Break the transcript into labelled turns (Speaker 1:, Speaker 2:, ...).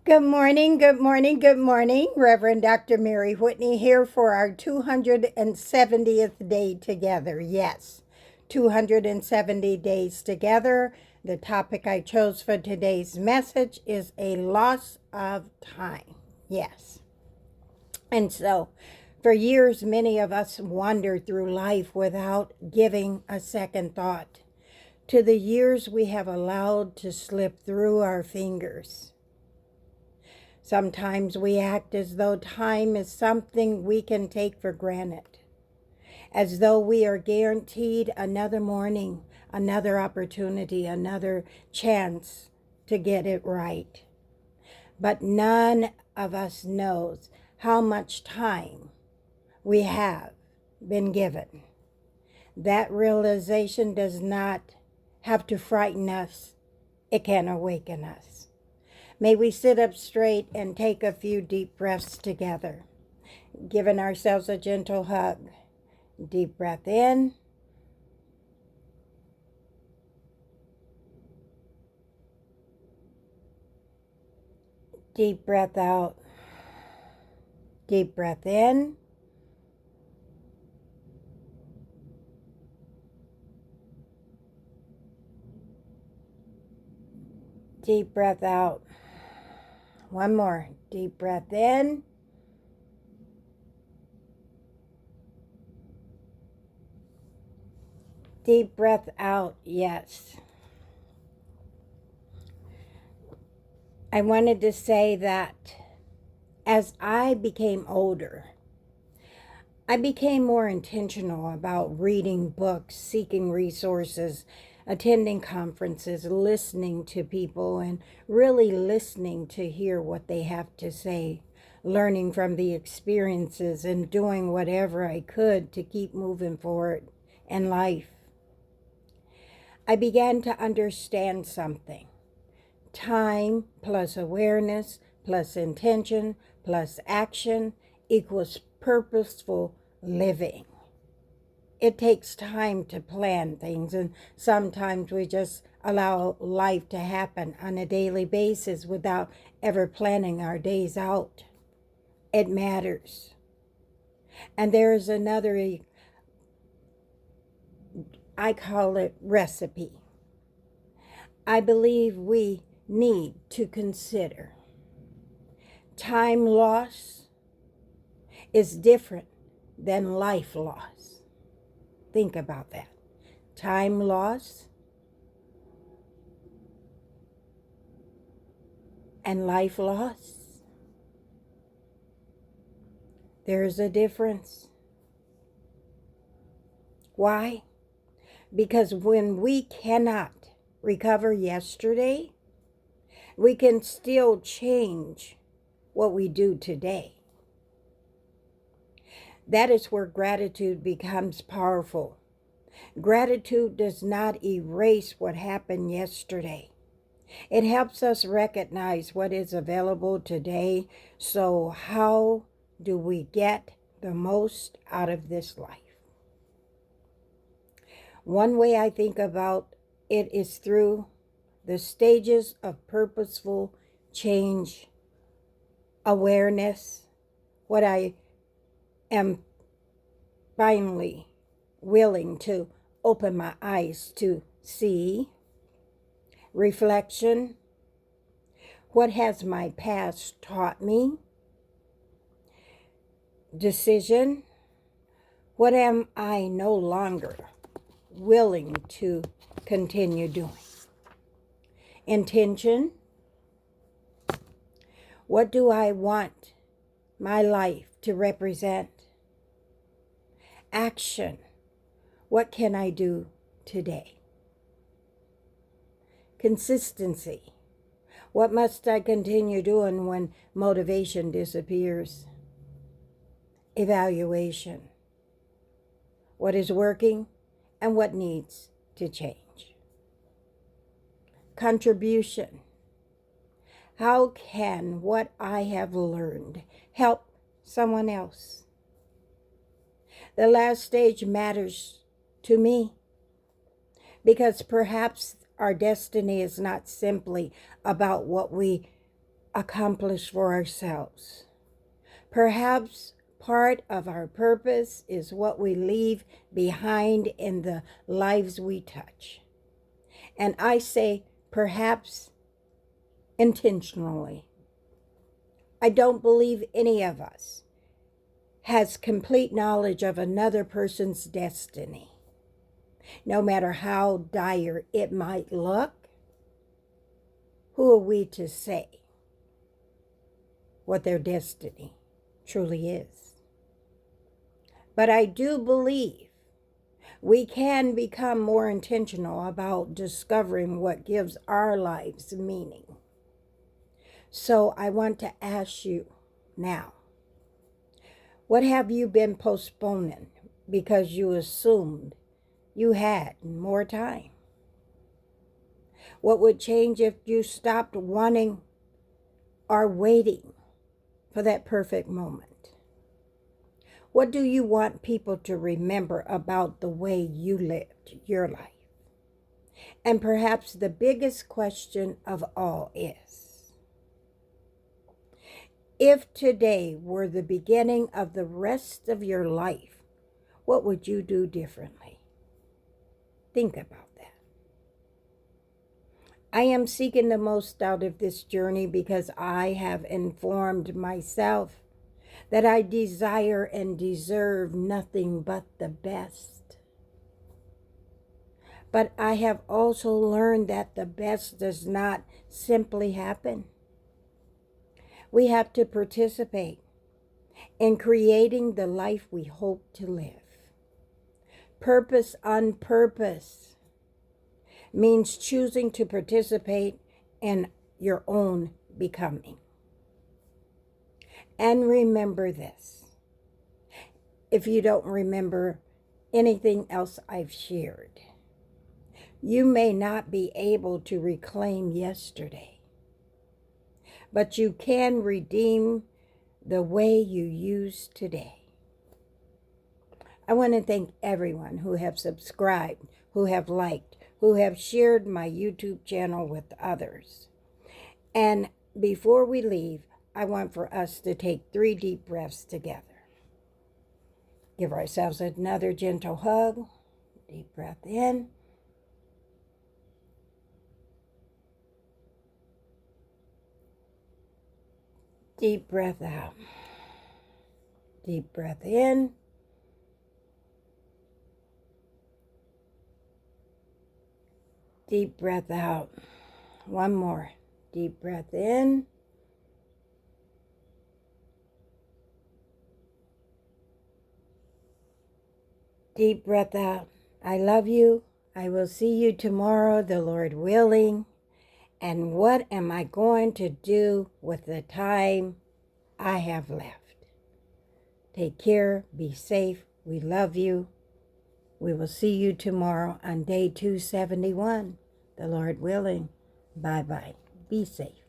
Speaker 1: Good morning, good morning, good morning. Reverend Dr. Mary Whitney here for our 270th day together. Yes, 270 days together. The topic I chose for today's message is a loss of time. Yes. And so, for years, many of us wander through life without giving a second thought to the years we have allowed to slip through our fingers. Sometimes we act as though time is something we can take for granted, as though we are guaranteed another morning, another opportunity, another chance to get it right. But none of us knows how much time we have been given. That realization does not have to frighten us, it can awaken us. May we sit up straight and take a few deep breaths together, giving ourselves a gentle hug. Deep breath in. Deep breath out. Deep breath in. Deep breath out. One more. Deep breath in. Deep breath out. Yes. I wanted to say that as I became older, I became more intentional about reading books, seeking resources, attending conferences, listening to people, and really listening to hear what they have to say, learning from the experiences, and doing whatever I could to keep moving forward in life. I began to understand something. Time plus awareness plus intention plus action equals purposeful living. It takes time to plan things, and sometimes we just allow life to happen on a daily basis without ever planning our days out. It matters. And there is another, I call it recipe. I believe we need to consider time loss is different than life loss. Think about that. Time loss and life loss. There's a difference. Why? Because when we cannot recover yesterday, we can still change what we do today. That is where gratitude becomes powerful. Gratitude does not erase what happened yesterday. It helps us recognize what is available today. So, how do we get the most out of this life? One way I think about it is through the stages of purposeful change, awareness, what I am finally willing to open my eyes to see, reflection, what has my past taught me, decision, what am I no longer willing to continue doing, intention, what do I want my life to represent, action, what can I do today, consistency, what must I continue doing when motivation disappears, evaluation, what is working and what needs to change, contribution, how can what I have learned help someone else? The last stage matters to me because perhaps our destiny is not simply about what we accomplish for ourselves. Perhaps part of our purpose is what we leave behind in the lives we touch. And I say perhaps intentionally. I don't believe any of us has complete knowledge of another person's destiny. No matter how dire it might look, who are we to say what their destiny truly is? But I do believe we can become more intentional about discovering what gives our lives meaning. So I want to ask you now, what have you been postponing because you assumed you had more time? What would change if you stopped wanting or waiting for that perfect moment? What do you want people to remember about the way you lived your life? And perhaps the biggest question of all is, if today were the beginning of the rest of your life, what would you do differently? Think about that. I am seeking the most out of this journey because I have informed myself that I desire and deserve nothing but the best. But I have also learned that the best does not simply happen. We have to participate in creating the life we hope to live. Purpose on purpose means choosing to participate in your own becoming. And remember this, if you don't remember anything else I've shared, you may not be able to reclaim yesterday, but you can redeem the way you use today. I want to thank everyone who have subscribed, who have liked, who have shared my YouTube channel with others. And before we leave, I want for us to take 3 deep breaths together. Give ourselves another gentle hug. Deep breath in. Deep breath out. Deep breath in. Deep breath out. One more. Deep breath in. Deep breath out. I love you. I will see you tomorrow, the Lord willing. And what am I going to do with the time I have left? Take care. Be safe. We love you. We will see you tomorrow on day 271, the Lord willing. Bye-bye. Be safe.